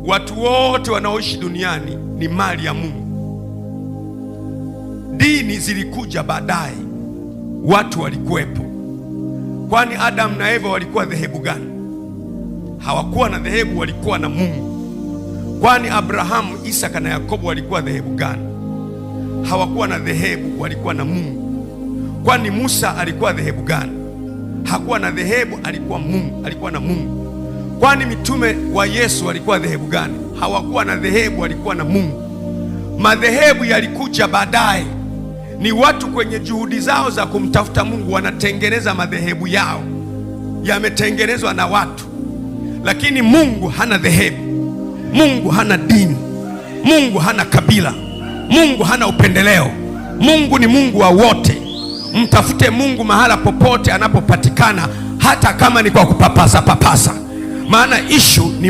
watu wote wanaoishi duniani ni mali ya Mungu. Dini zilikuja baadaye, watu walikuwepo. Kwani Adam na Eva walikuwa dhehebu gani? Hawakuwa na dhehebu, walikuwa na Mungu. Kwani Abrahamu, Isaka na Yakobo walikuwa dhehebu gani? Hawakuwa na dhehebu, walikuwa na Mungu. Kwani Musa alikuwa dhehebu gani? Hakuwa na dhehebu, alikuwa Mungu, alikuwa na Mungu. Kwani mitume wa Yesu walikuwa dhehebu gani? Hawakuwa na dhehebu, walikuwa na Mungu. Madhehebu yalikuja baadaye. Ni watu kwenye juhudi zao za kumtafuta Mungu wanatengeneza madhehebu yao, yametengenezwa na watu. Lakini Mungu hana dhehebu, Mungu hana dini, Mungu hana kabila, Mungu hana upendeleo. Mungu ni Mungu wa wote. Mtafute Mungu mahala popote anapopatikana, hata kama ni kwa kupapasa papasa, maana issue ni